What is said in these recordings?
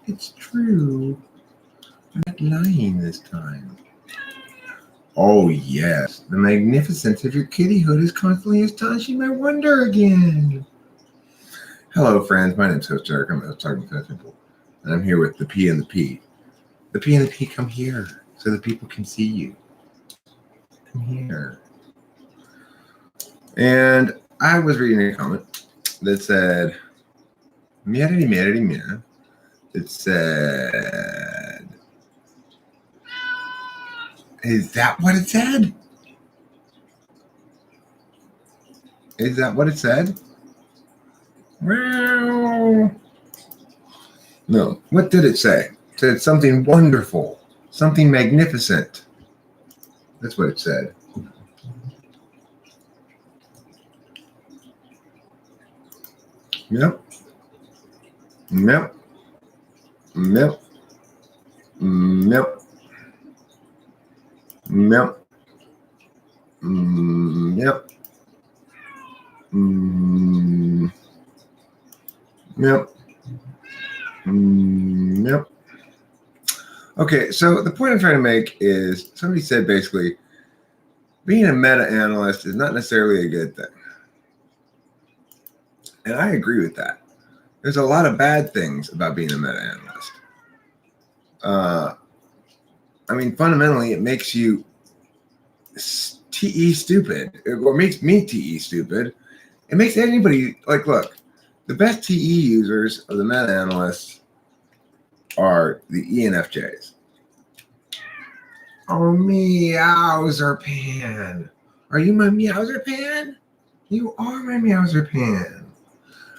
It's true. I'm not lying this time. Oh, yes. The magnificence of your kittyhood is constantly astonishing my wonder again. Hello, friends. My name's Host Eric. I'm a talking to people. And I'm here with the P and the P. The P and the P, come here so the people can see you. Come here. And I was reading a comment that said, Merity, merity, mer. It said, is that what it said? Is that what it said? Well, no. What did it say? It said something wonderful, something magnificent. That's what it said. Yep. Yep. Yep. Yep. Yep. Yep. Yep. Yep. Okay, so the point I'm trying to make is somebody said basically being a meta-analyst is not necessarily a good thing. And I agree with that. There's a lot of bad things about being a meta-analyst. I mean, fundamentally, it makes you TE stupid, or makes me TE stupid. It makes anybody, like, look, the best TE users of the meta-analysts are the ENFJs. Oh, meowser pan. Are you my meowser pan? You are my meowser pan.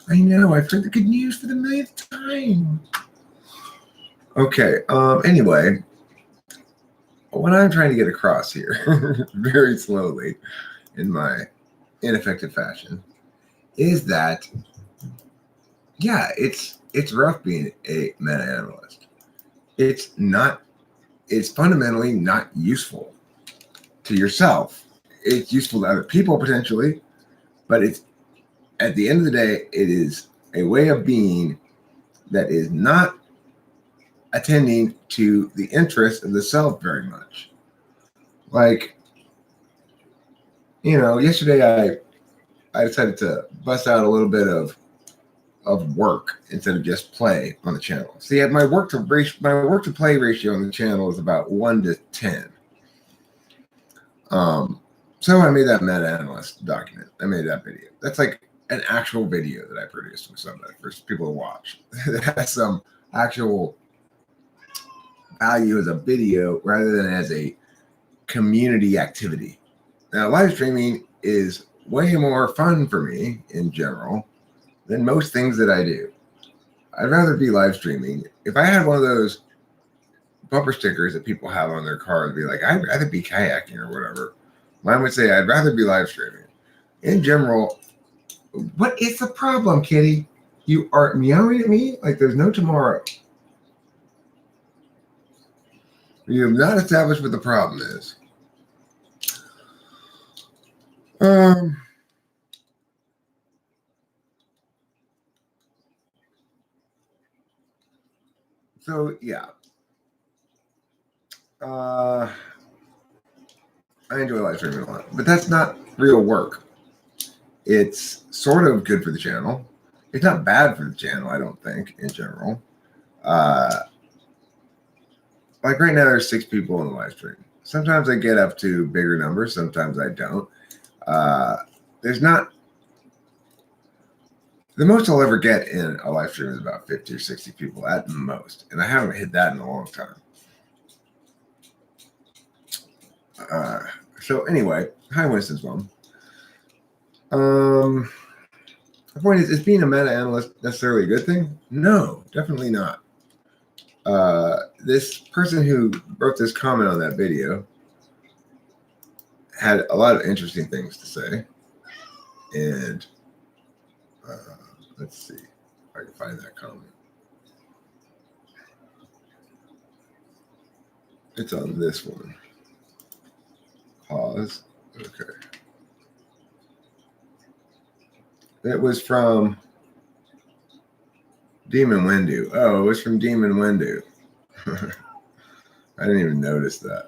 I know, I've heard the good news for the millionth time. Okay, anyway, what I'm trying to get across here, very slowly, in my ineffective fashion, is that, yeah, it's rough being a meta-analyst. It's fundamentally not useful to yourself. It's useful to other people potentially, but it's, at the end of the day, it is a way of being that is not attending to the interests of the self very much. Like, yesterday I decided to bust out a little bit of work instead of just play on the channel. See, my work to play ratio on the channel is about 1 to 10. So I made that meta-analyst document. I made that video. That's like an actual video that I produced with somebody for people to watch. That has some actual value as a video rather than as a community activity. Now, live streaming is way more fun for me in general than most things that I do. I'd rather be live streaming. If I had one of those bumper stickers that people have on their cars, be like, I'd rather be kayaking or whatever. Mine would say, I'd rather be live streaming. In general, what is the problem, kitty? You are meowing at me like there's no tomorrow. You have not established what the problem is. So yeah. I enjoy live streaming a lot, but that's not real work. It's sort of good for the channel. It's not bad for the channel, I don't think, in general. Like right now, there's 6 people in the live stream. Sometimes I get up to bigger numbers. Sometimes I don't. There's not. The most I'll ever get in a live stream is about 50 or 60 people at most. And I haven't hit that in a long time. So anyway, hi, Winston's mom. The point is being a meta-analyst necessarily a good thing? No, definitely not. This person who wrote this comment on that video had a lot of interesting things to say. And let's see if I can find that comment. It's on this one. Pause. Okay. It was from Demon Windu. Oh, it was from Demon Windu. I didn't even notice that.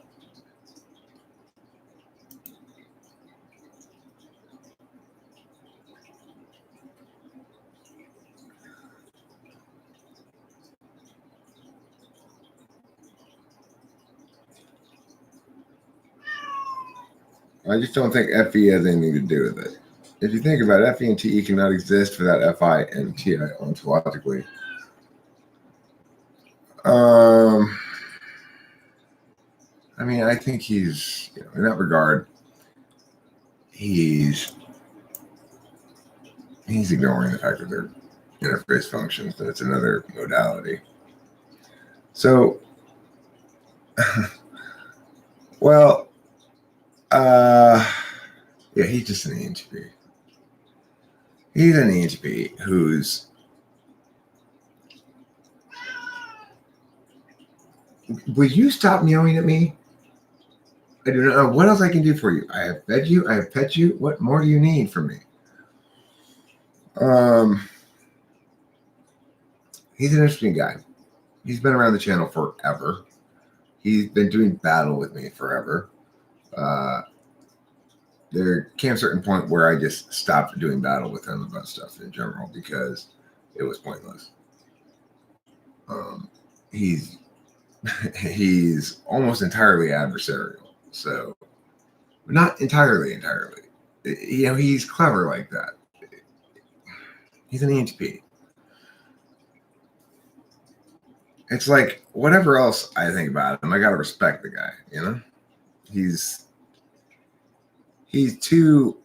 I just don't think FE has anything to do with it. If you think about it, FE and TE cannot exist without FI and TI ontologically. I mean, I think he's, in that regard, he's ignoring the fact that they're interface functions, that it's another modality. So, well, yeah, he's just an ENTP. He's an ENTP who's, would you stop meowing at me? I do not know what else I can do for you. I have fed you. I have pet you. What more do you need from me? He's an interesting guy. He's been around the channel forever. He's been doing battle with me forever. There came a certain point where I just stopped doing battle with him about stuff in general because it was pointless. He's almost entirely adversarial. So, not entirely. He's clever like that. He's an ENTP. It's like whatever else I think about him, I gotta respect the guy. He's too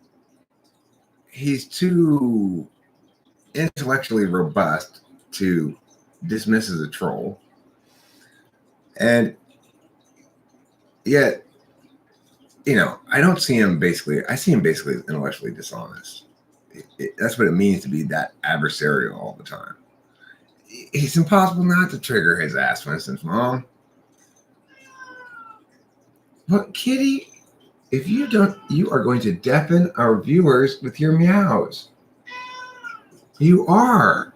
intellectually robust to dismiss as a troll, and yet, I don't see him basically. I see him basically as intellectually dishonest. That's what it means to be that adversarial all the time. It's impossible not to trigger his ass, for instance, Mom. But Kitty, if you don't, you are going to deafen our viewers with your meows. You are.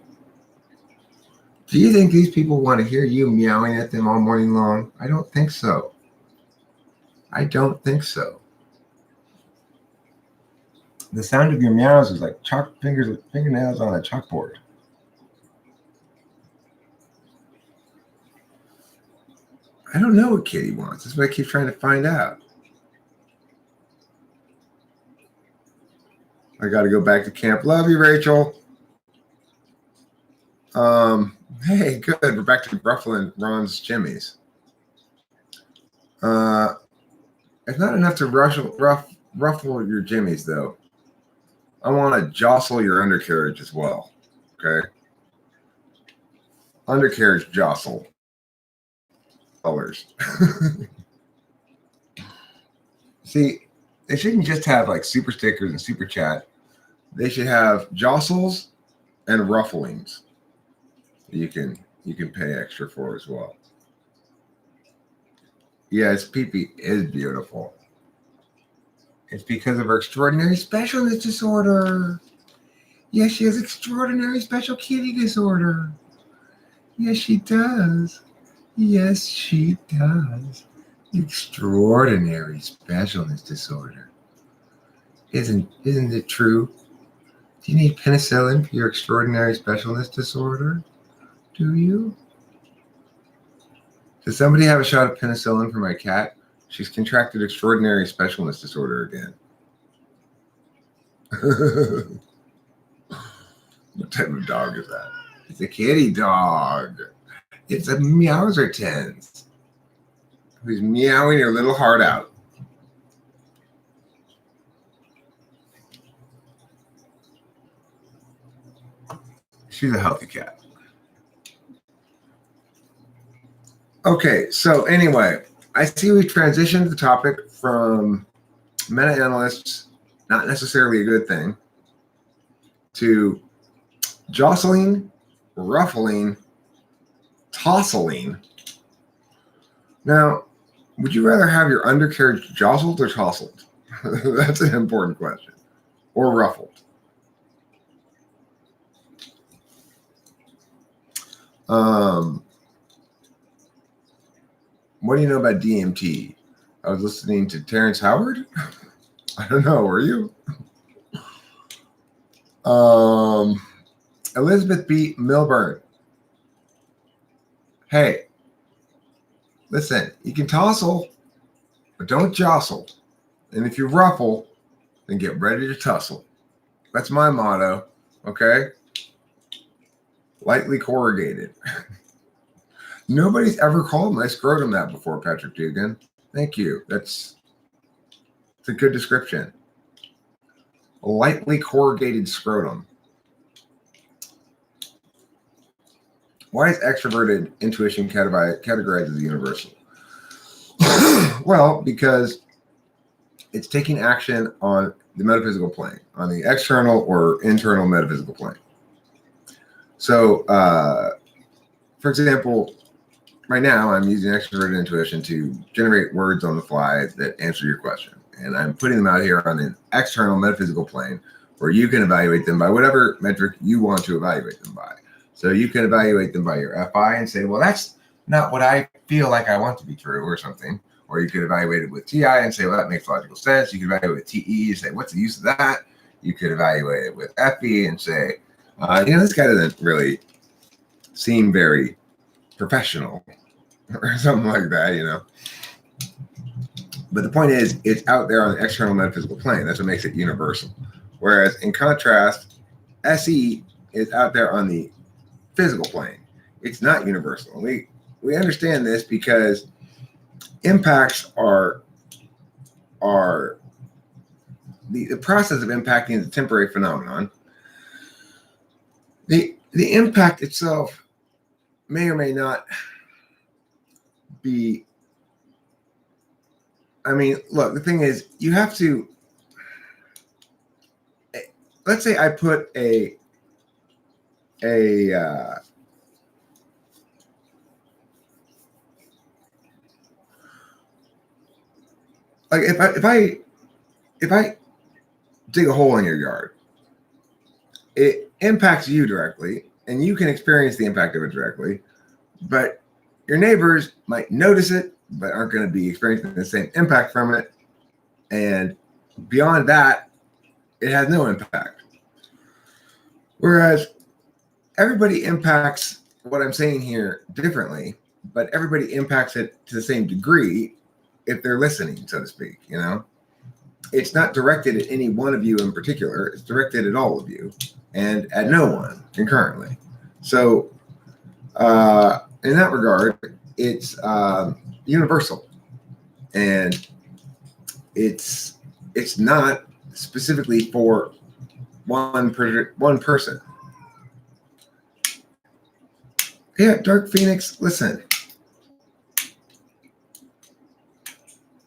Do you think these people want to hear you meowing at them all morning long? I don't think so. I don't think so. The sound of your meows is like fingernails on a chalkboard. I don't know what Kitty wants. That's what I keep trying to find out. I got to go back to camp. Love you, Rachel. Hey, good. We're back to ruffling Ron's jimmies. It's not enough to ruffle your jimmies, though. I want to jostle your undercarriage as well. Okay. Undercarriage jostle. Colors. See, they shouldn't just have like super stickers and super chat. They should have jostles and rufflings. You can pay extra for as well. Yes, Pee-Pee is beautiful. It's because of her extraordinary specialness disorder. Yes, she has extraordinary special kitty disorder. Yes, she does. Yes, she does. Extraordinary specialness disorder. Isn't it true? Do you need penicillin for your extraordinary specialness disorder? Do you? Does somebody have a shot of penicillin for my cat? She's contracted extraordinary specialness disorder again. What type of dog is that? It's a kitty dog. It's a Meowsertens who's meowing her little heart out. She's a healthy cat. Okay, so anyway, I see we transitioned the topic from meta-analysts, not necessarily a good thing, to jostling, ruffling, tossling. Now, would you rather have your undercarriage jostled or tousled? That's an important question. Or ruffled. What do you know about DMT? I was listening to Terrence Howard. I don't know. Were you? Elizabeth B. Milburn. Hey, listen, you can tousle, but don't jostle. And if you ruffle, then get ready to tussle. That's my motto. Okay? Lightly corrugated. Nobody's ever called my scrotum that before, Patrick Dugan. Thank you. It's a good description. A lightly corrugated scrotum. Why is extroverted intuition categorized as universal? Well, because it's taking action on the metaphysical plane, on the external or internal metaphysical plane. So, for example, right now I'm using extroverted intuition to generate words on the fly that answer your question. And I'm putting them out here on an external metaphysical plane where you can evaluate them by whatever metric you want to evaluate them by. So you can evaluate them by your FI and say, well, that's not what I feel like I want to be true or something. Or you could evaluate it with TI and say, well, that makes logical sense. You could evaluate it with TE and say, what's the use of that? You could evaluate it with FE and say, this guy doesn't really seem very professional or something like that, But the point is, it's out there on the external metaphysical plane. That's what makes it universal. Whereas in contrast, SE is out there on the physical plane. It's not universal. We understand this because impacts are the process of impacting is a temporary phenomenon. The impact itself may or may not be. I mean, look, the thing is, you have to. Let's say I put like if I dig a hole in your yard, it impacts you directly, and you can experience the impact of it directly, but your neighbors might notice it, but aren't going to be experiencing the same impact from it. And beyond that, it has no impact. Whereas everybody impacts what I'm saying here differently, but everybody impacts it to the same degree if they're listening, so to speak, It's not directed at any one of you in particular. It's directed at all of you and at no one concurrently. So in that regard, it's universal. And it's not specifically for one person. Yeah, Dark Phoenix, listen.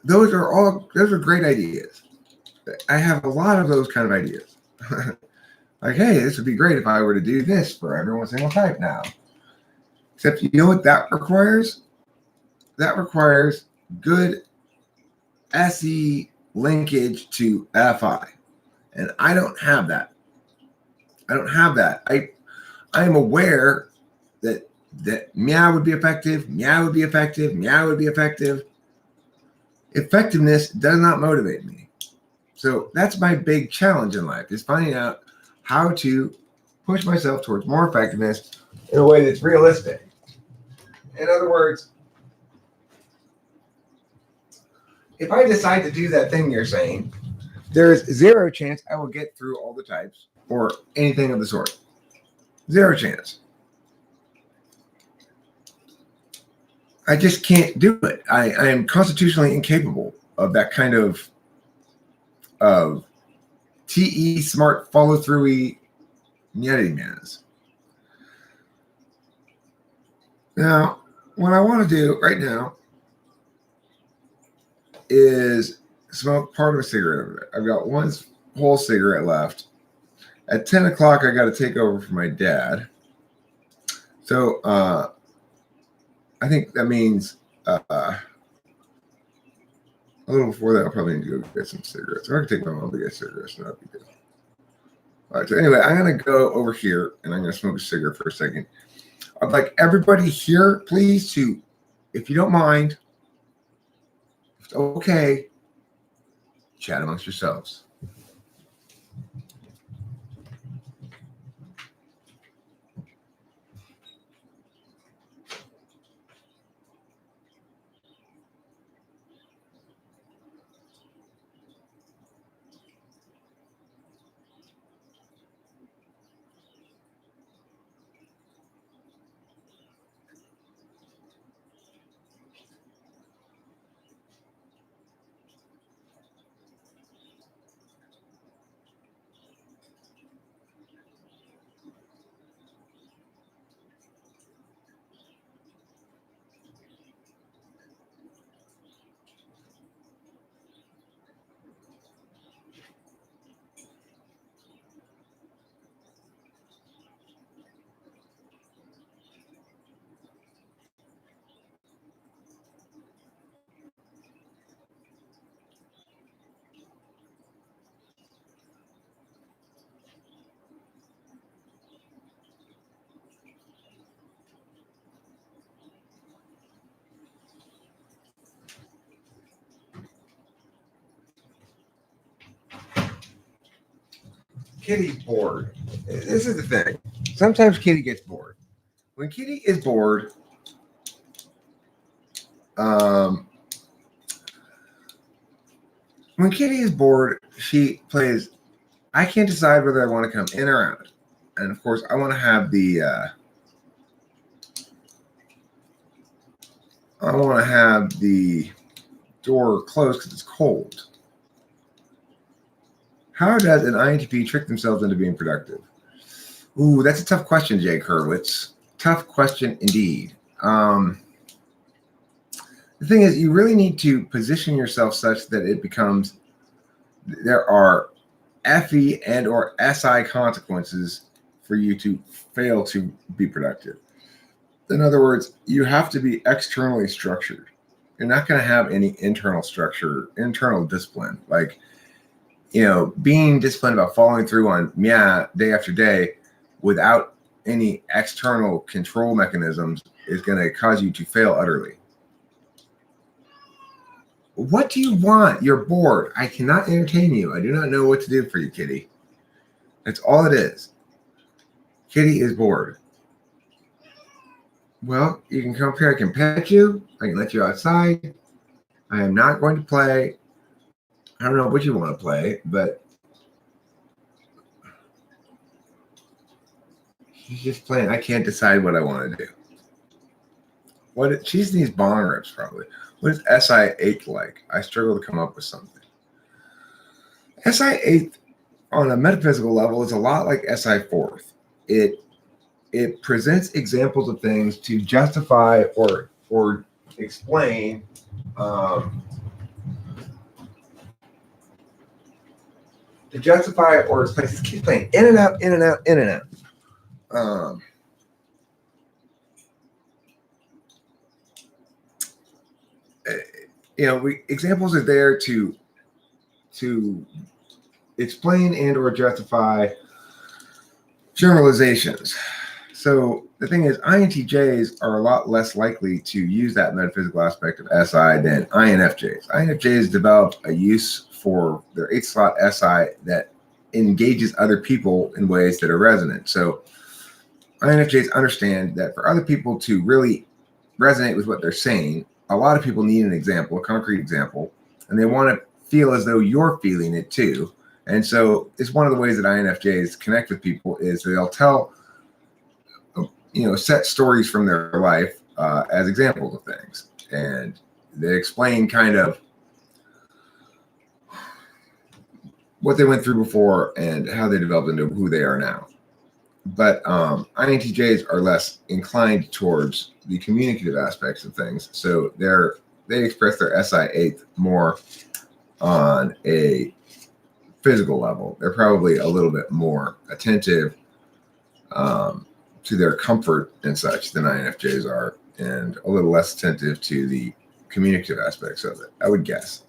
Those are great ideas. I have a lot of those kind of ideas. Like, hey, this would be great if I were to do this for every single type now. Except you know what that requires? That requires good SE linkage to FI. And I don't have that. I am aware that meow would be effective, meow would be effective, meow would be effective. Effectiveness does not motivate me. So that's my big challenge in life, is finding out how to push myself towards more effectiveness in a way that's realistic. In other words, if I decide to do that thing you're saying, there's zero chance I will get through all the types or anything of the sort. Zero chance. I just can't do it. I am constitutionally incapable of that kind of TE smart follow-through-y nuttiness. Now, what I want to do right now is smoke part of a cigarette over there. I've got one whole cigarette left. At 10 o'clock, I got to take over for my dad. So I think that means a little before that, I'll probably need to go get some cigarettes. Or I can take my mom to get cigarettes. That'd be good. All right. So anyway, I'm going to go over here and I'm going to smoke a cigarette for a second. I'd like everybody here, please, to, if you don't mind, if it's okay, chat amongst yourselves. Kitty's bored. This is the thing. Sometimes Kitty gets bored. When Kitty is bored, she plays, I can't decide whether I want to come in or out. And of course, I want to have the door closed because it's cold. How does an INTP trick themselves into being productive? Ooh, that's a tough question, Jay Hurwitz. Tough question indeed. The thing is, you really need to position yourself such that it becomes, there are FE and or SI consequences for you to fail to be productive. In other words, you have to be externally structured. You're not going to have any internal structure, internal discipline. Like, being disciplined about following through on day after day without any external control mechanisms is going to cause you to fail utterly. What do you want? You're bored. I cannot entertain you. I do not know what to do for you, Kitty. That's all it is. Kitty is bored. Well, you can come up here. I can pet you. I can let you outside. I am not going to play. I don't know what you want to play, but he's just playing. I can't decide what I want to do. She needs bong rips probably. What is SI8 like? I struggle to come up with something. SI8 on a metaphysical level is a lot like SI4. It presents examples of things to justify or explain to justify or explain. Just keep playing in and out, in and out, in and out. Examples are there to explain and or justify generalizations. So the thing is, INTJs are a lot less likely to use that metaphysical aspect of SI than INFJs. INFJs developed a use for their 8th slot SI that engages other people in ways that are resonant. So INFJs understand that for other people to really resonate with what they're saying, a lot of people need an example, a concrete example, and they want to feel as though you're feeling it too. And so it's one of the ways that INFJs connect with people is they'll tell, set stories from their life as examples of things. And they explain kind of what they went through before and how they developed into who they are now. But INTJs are less inclined towards the communicative aspects of things. So they express their SI8 more on a physical level. They're probably a little bit more attentive to their comfort and such than INFJs are, and a little less attentive to the communicative aspects of it, I would guess.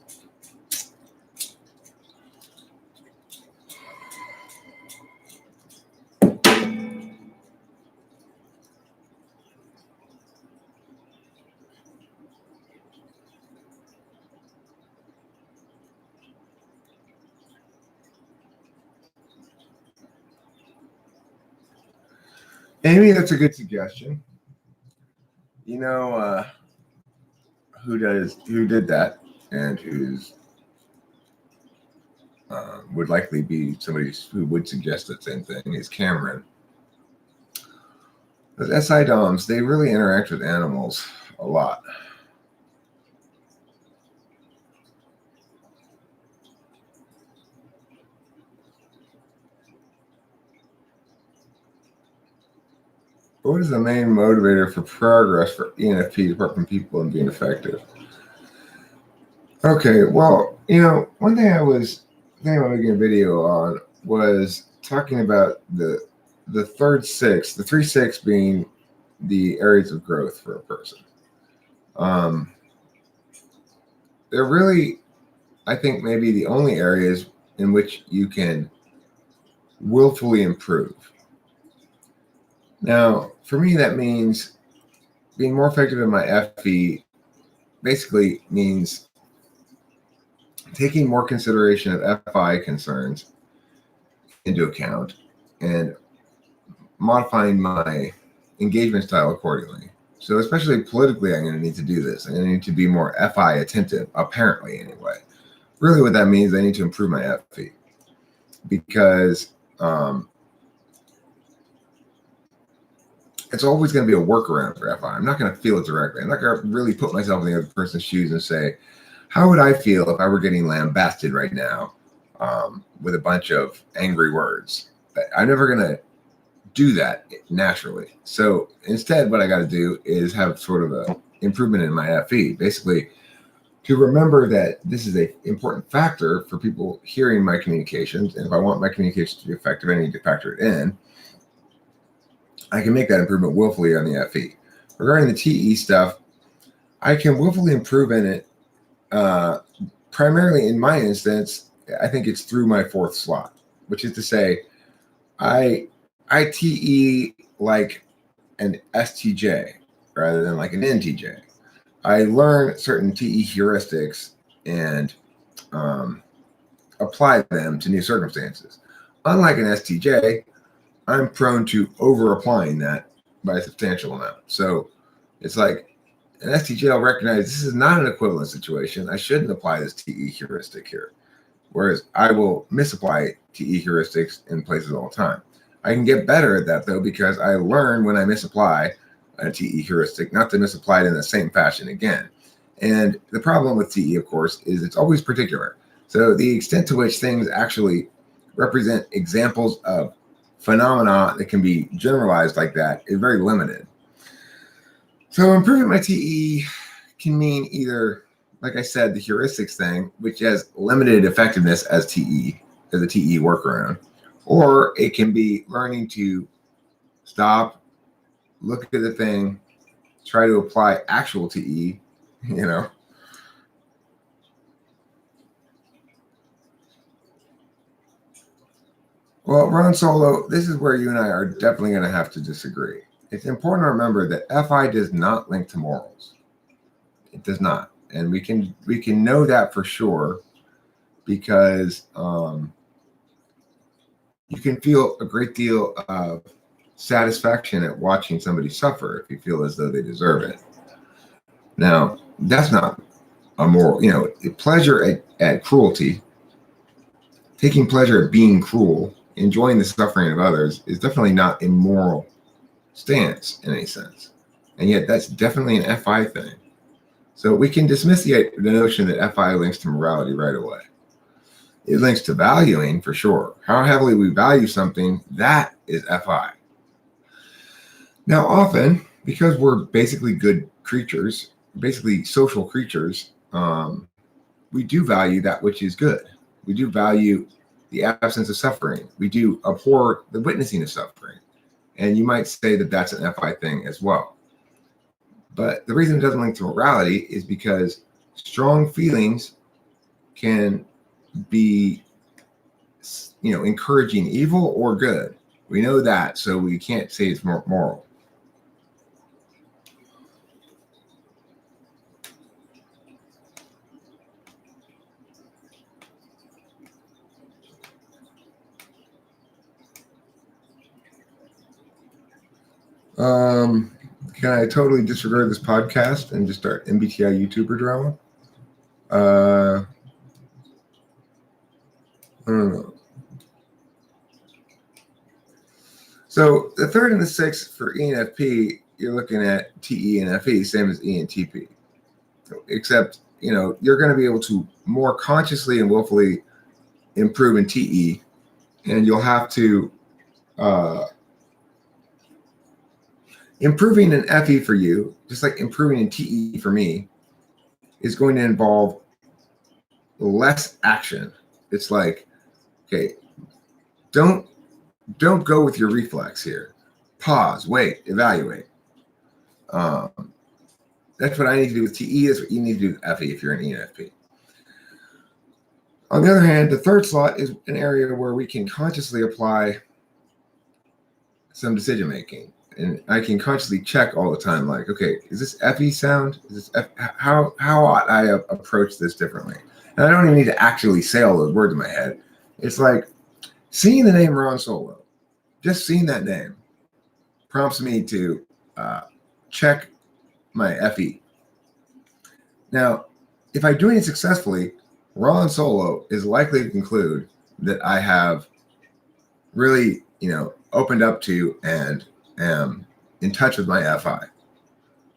Amy, that's a good suggestion. You know, who did that, and who's would likely be somebody who would suggest the same thing is Cameron. Those SI DOMs, they really interact with animals a lot. What is the main motivator for progress for ENFP apart from people and being effective? Okay, well, one thing I was thinking about making a video on was talking about the third six, the 3-6 being the areas of growth for a person. They're really, I think, maybe the only areas in which you can willfully improve. Now, for me, that means being more effective in my FE basically means taking more consideration of FI concerns into account and modifying my engagement style accordingly. So especially politically, I'm going to need to do this. I'm going to need to be more FI attentive, apparently anyway. Really what that means, I need to improve my FE because it's always going to be a workaround for FI. I'm not going to feel it directly. I'm not going to really put myself in the other person's shoes and say, how would I feel if I were getting lambasted right now with a bunch of angry words? I'm never going to do that naturally. So instead, what I got to do is have sort of a improvement in my FE, basically to remember that this is an important factor for people hearing my communications. And if I want my communications to be effective, I need to factor it in. I can make that improvement willfully on the FE. Regarding the TE stuff, I can willfully improve in it. Primarily in my instance, I think it's through my fourth slot, which is to say, I TE like an STJ rather than like an NTJ. I learn certain TE heuristics and apply them to new circumstances. Unlike an STJ, I'm prone to over applying that by a substantial amount. So it's like an STJ will recognize this is not an equivalent situation. I shouldn't apply this TE heuristic here. Whereas I will misapply TE heuristics in places all the time. I can get better at that though, because I learn when I misapply a TE heuristic, not to misapply it in the same fashion again. And the problem with TE, of course, is it's always particular. So the extent to which things actually represent examples of phenomena that can be generalized like that is very limited. So improving my TE can mean either, like I said, the heuristics thing, which has limited effectiveness as a TE workaround, or it can be learning to stop, look at the thing, try to apply actual TE, Well, Ron Solo, this is where you and I are definitely going to have to disagree. It's important to remember that FI does not link to morals. It does not. And we can know that for sure because you can feel a great deal of satisfaction at watching somebody suffer if you feel as though they deserve it. Now, that's not a moral, pleasure at cruelty, taking pleasure at being cruel, enjoying the suffering of others is definitely not a moral stance in any sense. And yet that's definitely an FI thing. So we can dismiss the notion that FI links to morality right away. It links to valuing for sure. How heavily we value something, that is FI. Now, often, because we're basically good creatures, basically social creatures, we do value that which is good. We do value the absence of suffering. We do abhor the witnessing of suffering. And you might say that that's an FI thing as well. But the reason it doesn't link to morality is because strong feelings can be, encouraging evil or good. We know that, so we can't say it's more moral. Can I totally disregard this podcast and just start MBTI YouTuber drama? I don't know. So the third and the sixth for ENFP, you're looking at TE and FE, same as ENTP. Except, you're going to be able to more consciously and willfully improve in TE, and you'll have to improving in FE for you, just like improving in TE for me, is going to involve less action. It's like, okay, don't go with your reflex here. Pause, wait, evaluate. That's what I need to do with TE. That's what you need to do with FE if you're an ENFP. On the other hand, the third slot is an area where we can consciously apply some decision making. And I can consciously check all the time, like, okay, is this FE sound? Is this how ought I approach this differently? And I don't even need to actually say all those words in my head. It's like seeing the name Ron Solo, just seeing that name prompts me to check my FE. Now, if I'm doing it successfully, Ron Solo is likely to conclude that I have really, opened up to and am in touch with my FI.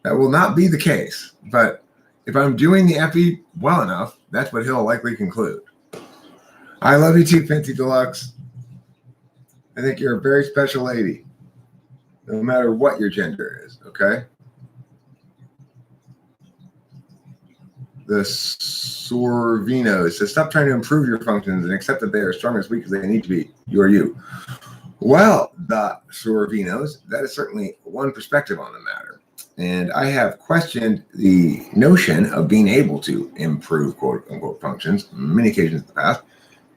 That will not be the case, but if I'm doing the FE well enough, that's what he'll likely conclude. I love you too, Fancy Deluxe. I think you're a very special lady, no matter what your gender is, okay? The Sorvino says, stop trying to improve your functions and accept that they are strong as weak as they need to be. You are you. Well, the Sorvinos, that is certainly one perspective on the matter. And I have questioned the notion of being able to improve quote unquote functions many occasions in the past.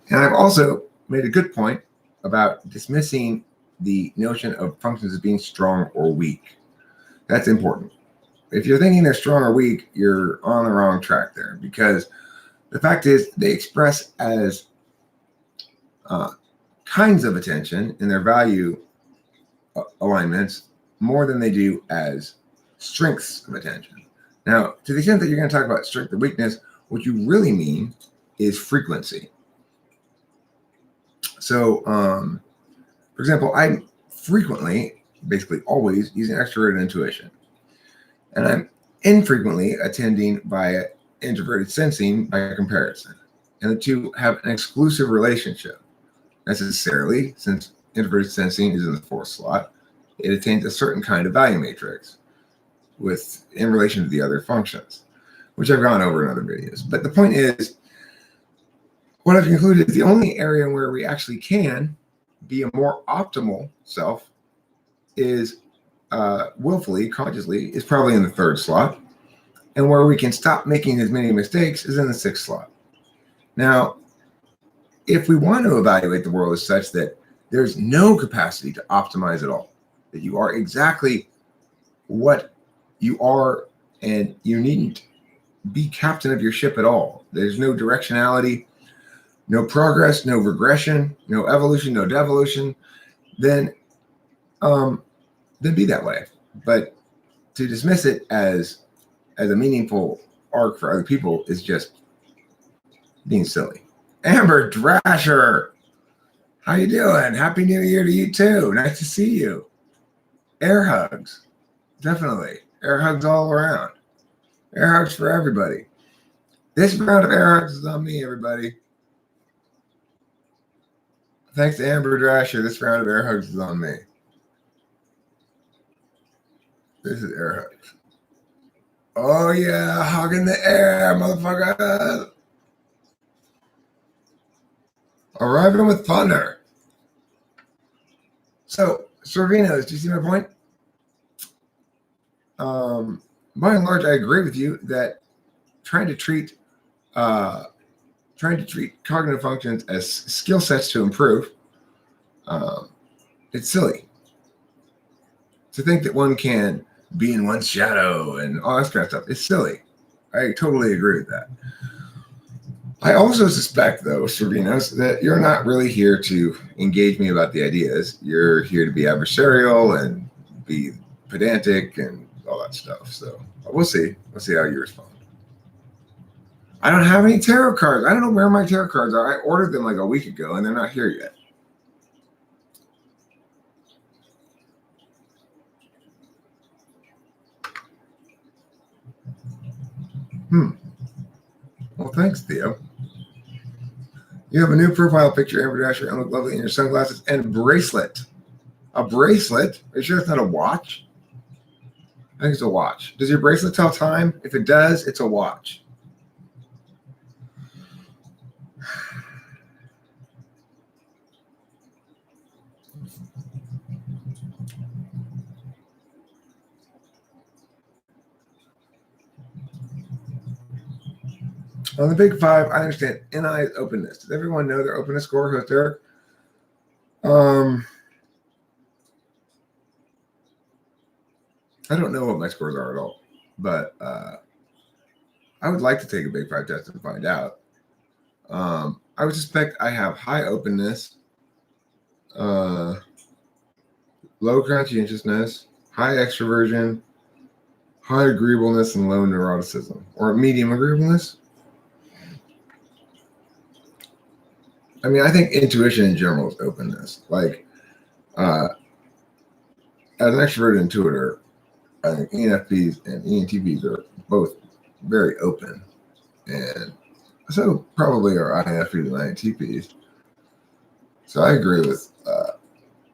And I've also made a good point about dismissing the notion of functions as being strong or weak. That's important. If you're thinking they're strong or weak, you're on the wrong track there, because the fact is they express as kinds of attention in their value alignments more than they do as strengths of attention. Now, to the extent that you're going to talk about strength or weakness, what you really mean is frequency. So, for example, I'm frequently, basically always, using extraverted intuition. And I'm infrequently attending via introverted sensing by comparison. And the two have an exclusive relationship. Necessarily, since introverted sensing is in the fourth slot, it attains a certain kind of value matrix in relation to the other functions, which I've gone over in other videos. But the point is, what I've concluded is the only area where we actually can be a more optimal self is willfully, consciously, is probably in the third slot. And where we can stop making as many mistakes is in the sixth slot. Now, if we want to evaluate the world as such that there's no capacity to optimize at all, that you are exactly what you are and you needn't be captain of your ship at all. There's no directionality, no progress, no regression, no evolution, no devolution, then be that way. But to dismiss it as a meaningful arc for other people is just being silly. Amber Drasher, how you doing? Happy New Year to you too. Nice to see you. Air hugs, definitely. Air hugs all around. Air hugs for everybody. This round of air hugs is on me, everybody. Thanks to Amber Drasher, this round of air hugs is on me. This is air hugs. Oh yeah, hug in the air, motherfucker. Arriving with thunder. So, Sorvinos, do you see my point? By and large, I agree with you that trying to treat cognitive functions as skill sets to improve, it's silly. To think that one can be in one's shadow and all that kind of stuff, it's silly. I totally agree with that. I also suspect, though, Sorvinos, that you're not really here to engage me about the ideas. You're here to be adversarial and be pedantic and all that stuff. So we'll see. We'll see how you respond. I don't have any tarot cards. I don't know where my tarot cards are. I ordered them like a week ago and they're not here yet. Well, thanks, Theo. You have a new profile picture, Amber Dasher, and look lovely in your sunglasses and bracelet. A bracelet? Are you sure it's not a watch? I think it's a watch. Does your bracelet tell time? If it does, it's a watch. On the big five, I understand NI is openness. Does everyone know their openness score? Who's there? I don't know what my scores are at all, but I would like to take a big five test and find out. I would suspect I have high openness, low conscientiousness, high extroversion, high agreeableness, and low neuroticism, or medium agreeableness. I mean, I think intuition in general is openness. Like, as an extroverted intuitor, I think ENFPs and ENTPs are both very open. And so probably are INFPs and INTPs. So I agree with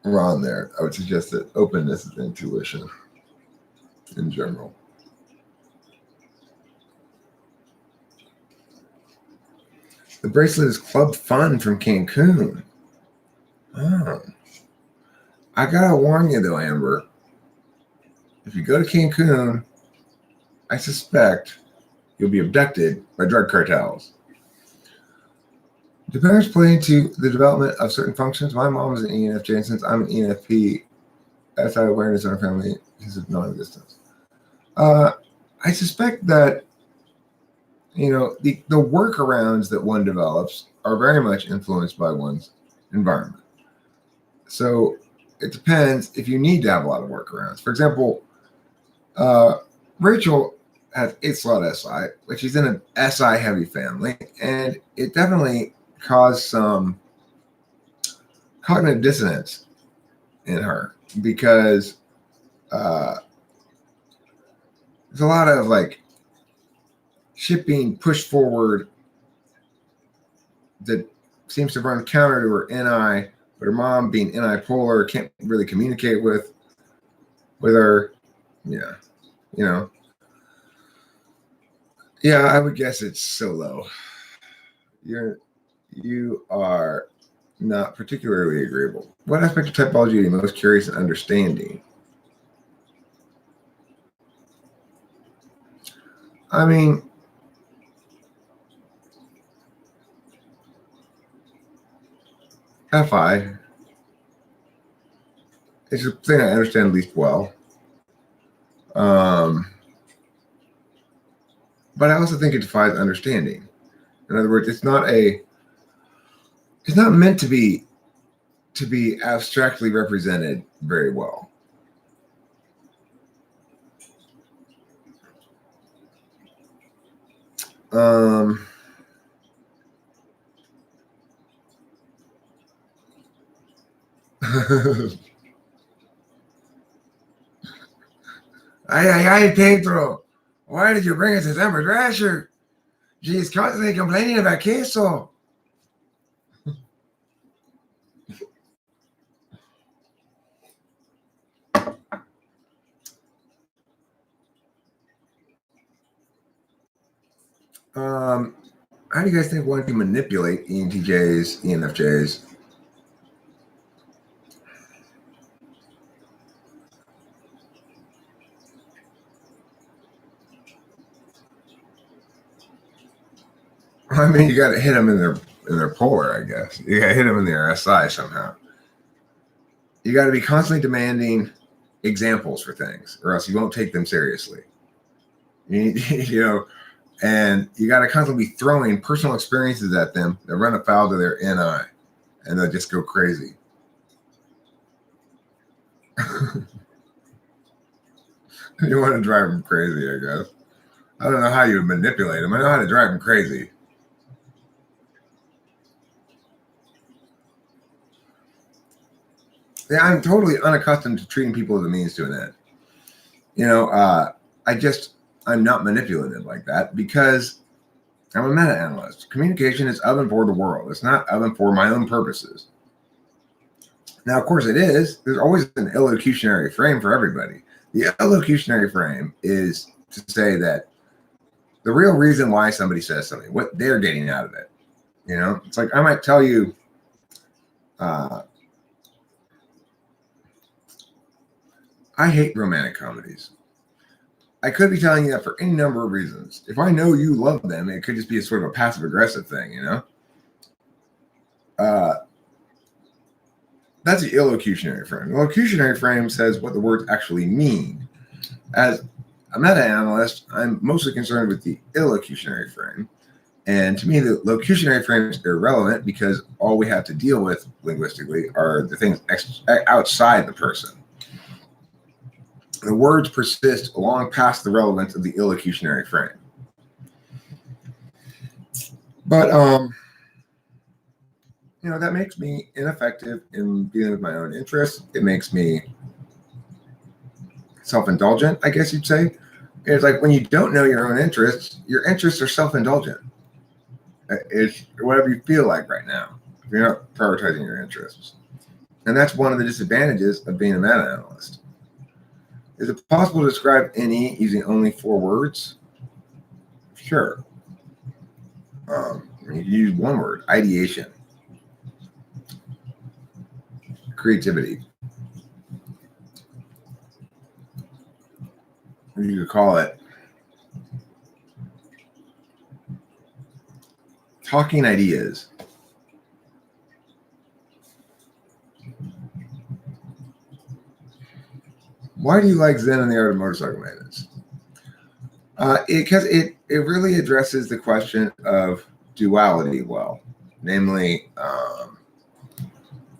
Ron there. I would suggest that openness is intuition in general. The bracelet is Club Fun from Cancun. Oh. I gotta warn you though, Amber. If you go to Cancun, I suspect you'll be abducted by drug cartels. Do parents play into the development of certain functions? My mom is an ENFJ, and since I'm an ENFP, outside awareness in our family is of non-existence. I suspect that the workarounds that one develops are very much influenced by one's environment. So it depends if you need to have a lot of workarounds. For example, Rachel has a slot SI, which is in an SI heavy family, and it definitely caused some cognitive dissonance in her because there's a lot of like shit being pushed forward that seems to run counter to her NI, but her mom being NI polar can't really communicate with her. Yeah. Yeah, I would guess it's so low. You are not particularly agreeable. What aspect of typology are you most curious in understanding? I mean, FI is a thing I understand least well. But I also think it defies understanding. In other words, it's not meant to be abstractly represented very well. Ay, Pedro. Why did you bring us this Amber Thrasher? She's constantly complaining about queso. How do you guys think one can manipulate ENTJs, ENFJs? I mean, you got to hit them in their polar, I guess. You got to hit them in their SI somehow. You got to be constantly demanding examples for things, or else you won't take them seriously. And you got to constantly be throwing personal experiences at them that run afoul to their NI, and they'll just go crazy. You want to drive them crazy, I guess. I don't know how you would manipulate them. I know how to drive them crazy. Yeah, I'm totally unaccustomed to treating people as a means to an end. I'm not manipulative like that because I'm a meta-analyst. Communication is of and for the world. It's not of and for my own purposes. Now, of course, it is. There's always an elocutionary frame for everybody. The elocutionary frame is to say that the real reason why somebody says something, what they're getting out of it. It's like I might tell you, I hate romantic comedies. I could be telling you that for any number of reasons. If I know you love them, it could just be a sort of a passive aggressive thing, That's the elocutionary frame. The elocutionary frame says what the words actually mean. As a meta-analyst, I'm mostly concerned with the elocutionary frame. And to me, the locutionary frame is irrelevant because all we have to deal with linguistically are the things outside the person. The words persist long past the relevance of the elocutionary frame. But, that makes me ineffective in dealing with my own interests. It makes me self-indulgent, I guess you'd say. It's like when you don't know your own interests are self-indulgent. It's whatever you feel like right now. You're not prioritizing your interests. And that's one of the disadvantages of being a meta-analyst. Is it possible to describe NE using only 4 words? Sure. You use 1 word, ideation, creativity. You could call it talking ideas. Why do you like Zen and the Art of Motorcycle Maintenance? Because it really addresses the question of duality well. Namely,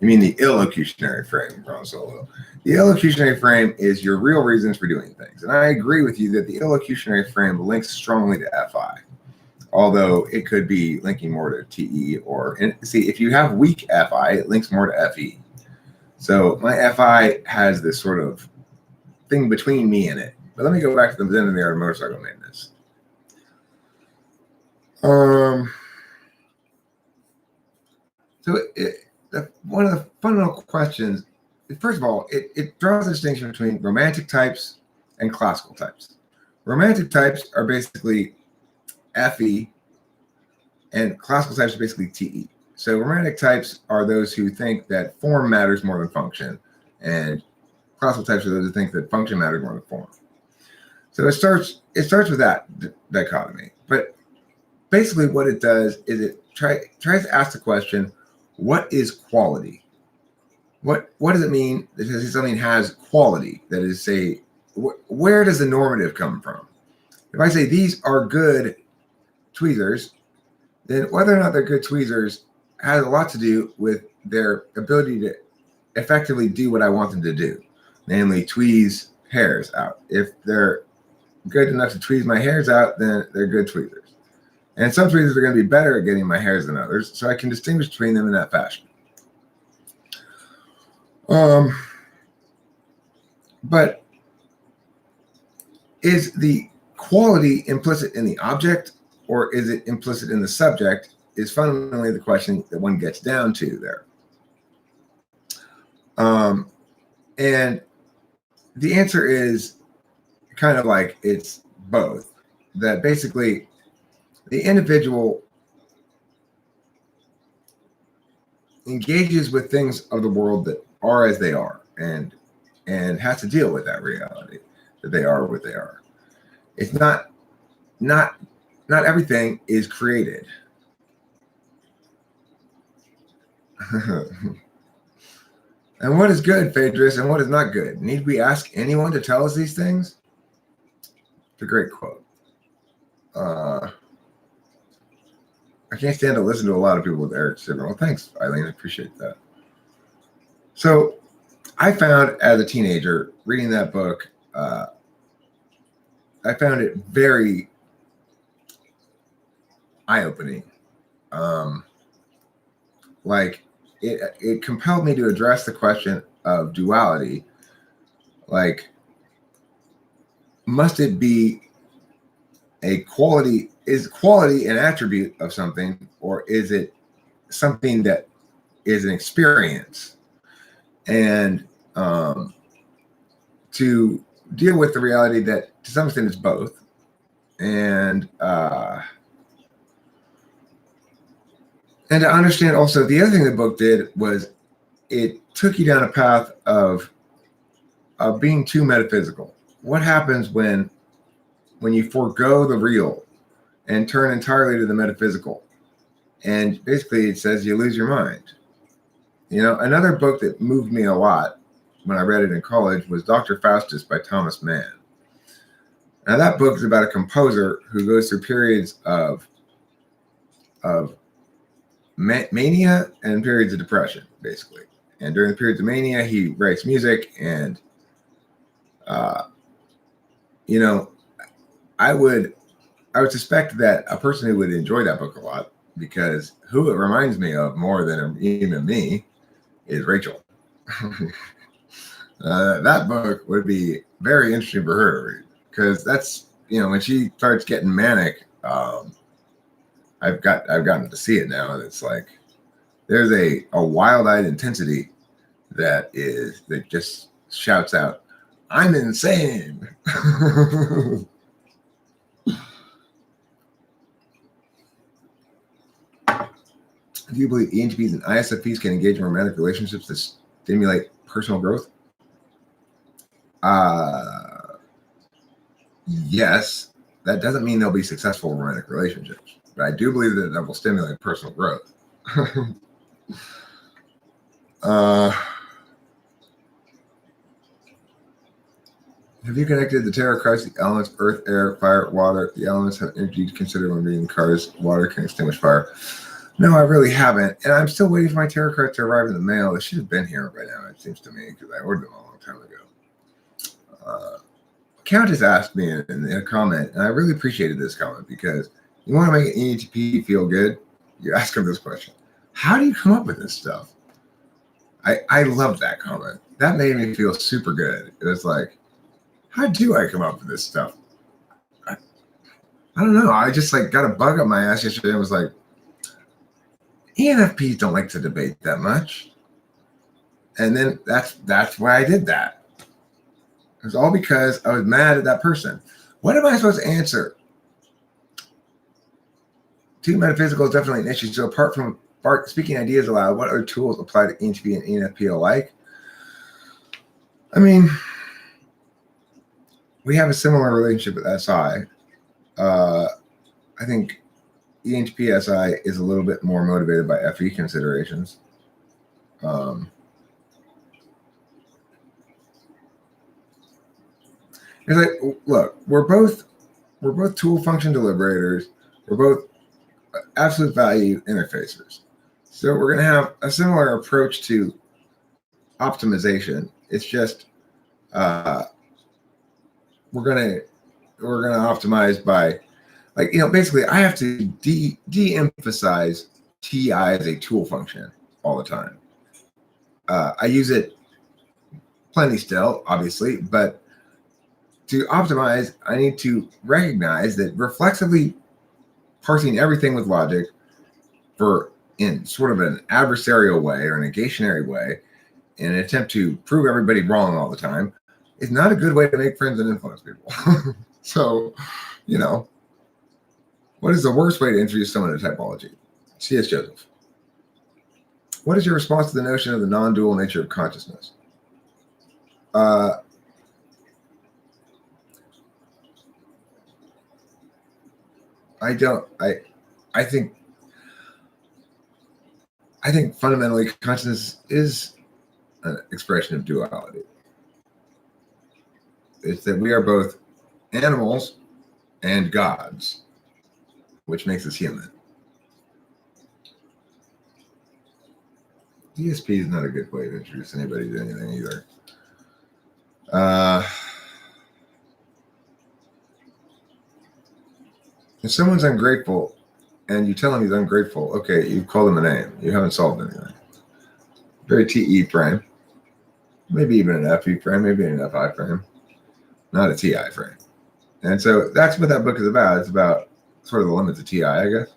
you mean the elocutionary frame, Ron Solo. The elocutionary frame is your real reasons for doing things. And I agree with you that the elocutionary frame links strongly to FI. Although it could be linking more to TE see, if you have weak FI, it links more to FE. So my FI has this sort of thing between me and it. But let me go back to the Zen and the Art of Motorcycle Maintenance. One of the fundamental questions, first of all, it draws a distinction between romantic types and classical types. Romantic types are basically FE, and classical types are basically TE. So romantic types are those who think that form matters more than function, and classical types are those who think that function matters more than form. So it starts with that dichotomy. But basically what it does is it tries to ask the question, what is quality? What does it mean that something has quality? That is, say, where does the normative come from? If I say these are good tweezers, then whether or not they're good tweezers has a lot to do with their ability to effectively do what I want them to do, namely tweeze hairs out. If they're good enough to tweeze my hairs out, then they're good tweezers. And some tweezers are going to be better at getting my hairs than others, so I can distinguish between them in that fashion. But is the quality implicit in the object, or is it implicit in the subject, is fundamentally the question that one gets down to there. And the answer is kind of like it's both. That basically the individual engages with things of the world that are as they are, and has to deal with that reality that they are what they are. It's not everything is created. And what is good, Phaedrus, and what is not good? Need we ask anyone to tell us these things? It's a great quote. I can't stand to listen to a lot of people with Eric syndrome. Well, thanks, Eileen. I appreciate that. So I found as a teenager reading that book, I found it very eye-opening. Like it compelled me to address the question of duality. Like, must it be a quality? Is quality an attribute of something, or is it something that is an experience? And to deal with the reality that to some extent it's both. And to understand also, the other thing the book did was it took you down a path of being too metaphysical. What happens when you forego the real and turn entirely to the metaphysical? And basically it says you lose your mind. You know, another book that moved me a lot when I read it in college was Dr. Faustus by Thomas Mann. Now that book is about a composer who goes through periods of mania and periods of depression, basically. And during the periods of mania, he writes music. And, you know, I would suspect that a person who would enjoy that book a lot, because who it reminds me of more than even me is Rachel. That book would be very interesting for her to read, because that's, you know, when she starts getting manic, I've gotten to see it now, and it's like there's a wild-eyed intensity that just shouts out, "I'm insane." Do you believe ENTPs and ISFPs can engage in romantic relationships to stimulate personal growth? Yes. That doesn't mean they'll be successful in romantic relationships, but I do believe that will stimulate personal growth. Have you connected the tarot cards, the elements, earth, air, fire, water? The elements have energy to consider when reading cards. Water can extinguish fire. No, I really haven't. And I'm still waiting for my tarot cards to arrive in the mail. They should have been here by now, it seems to me, because I ordered them a long time ago. Countess asked me in a comment, and I really appreciated this comment, because you want to make an ENTP feel good, you ask them this question: how do you come up with this stuff? I love that comment. That made me feel super good. It was like, how do I come up with this stuff? I don't know. I just like got a bug up my ass yesterday and was like, ENFPs don't like to debate that much. And then that's why I did that. It was all because I was mad at that person. What am I supposed to answer? Too metaphysical is definitely an issue. So apart from speaking ideas aloud, what other tools apply to ENTP and ENFP alike? I mean, we have a similar relationship with SI. I think ENTP SI is a little bit more motivated by FE considerations. It's like, look, we're both tool function deliberators. We're both absolute value interfacers. So we're going to have a similar approach to optimization. It's just we're gonna optimize by, like, you know, basically I have to de-emphasize TI as a tool function all the time. I use it plenty still, obviously, but to optimize, I need to recognize that reflexively parsing everything with logic in sort of an adversarial way or a negationary way in an attempt to prove everybody wrong all the time is not a good way to make friends and influence people. So, you know, what is the worst way to introduce someone to typology? C.S. Joseph. What is your response to the notion of the non-dual nature of consciousness? I think fundamentally consciousness is an expression of duality. It's that we are both animals and gods, which makes us human. DSP is not a good way to introduce anybody to anything either. If someone's ungrateful and you tell him he's ungrateful, okay, you've called him a name. You haven't solved anything. Very TE frame. Maybe even an FE frame, maybe an FI frame. Not a TI frame. And so that's what that book is about. It's about sort of the limits of TI, I guess.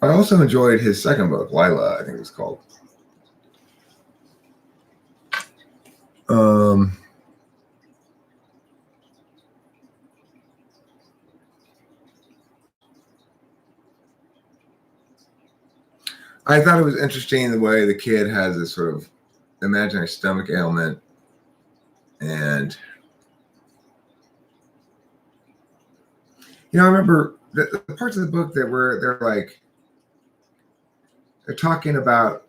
I also enjoyed his second book, Lila, I think it was called. I thought it was interesting the way the kid has this sort of imaginary stomach ailment, and I remember the parts of the book that were they're talking about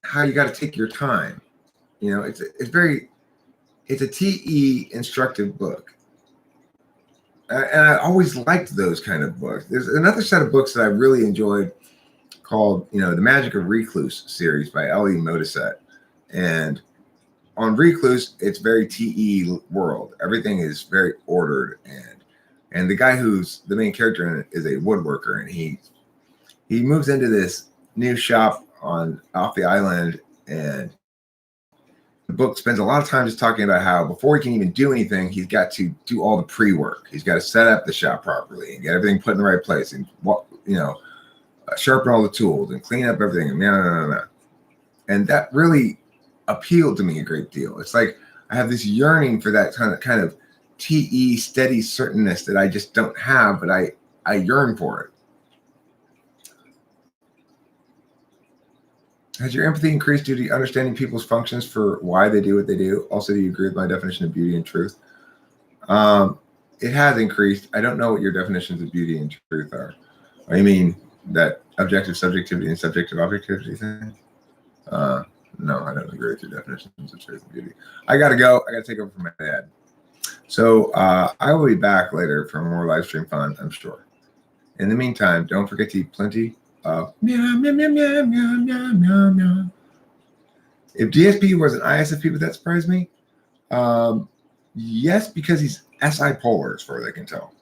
how you got to take your time. It's a TE instructive book, and I always liked those kind of books. There's another set of books that I really enjoyed called the Magic of Recluse series by Ellie Modisette, and on Recluse it's very TE world. Everything is very ordered, and the guy who's the main character in it is a woodworker, and he moves into this new shop off the island, and the book spends a lot of time just talking about how before he can even do anything, he's got to do all the pre-work. He's got to set up the shop properly and get everything put in the right place, and sharpen all the tools and clean up everything. And that really appealed to me a great deal. It's like I have this yearning for that kind of TE steady certainness that I just don't have, but I yearn for it. Has your empathy increased due to understanding people's functions for why they do what they do? Also, do you agree with my definition of beauty and truth? It has increased. I don't know what your definitions of beauty and truth are. You mean that objective subjectivity and subjective objectivity thing? No, I don't agree with your definitions of truth and beauty. I got to go. I got to take over from my dad. So I will be back later for more live stream fun, I'm sure. In the meantime, don't forget to eat plenty of meow, meow, meow, meow, meow, meow, meow, meow. If DSP was an ISFP, would that surprise me? Yes, because he's SI polar, as far as I can tell.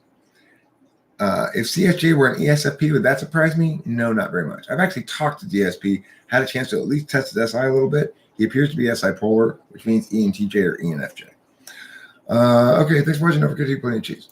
If CSJ were an ESFP, would that surprise me? No, not very much. I've actually talked to DSP, had a chance to at least test his SI a little bit. He appears to be SI polar, which means ENTJ or ENFJ. Okay, thanks for watching. Don't forget to eat plenty of cheese.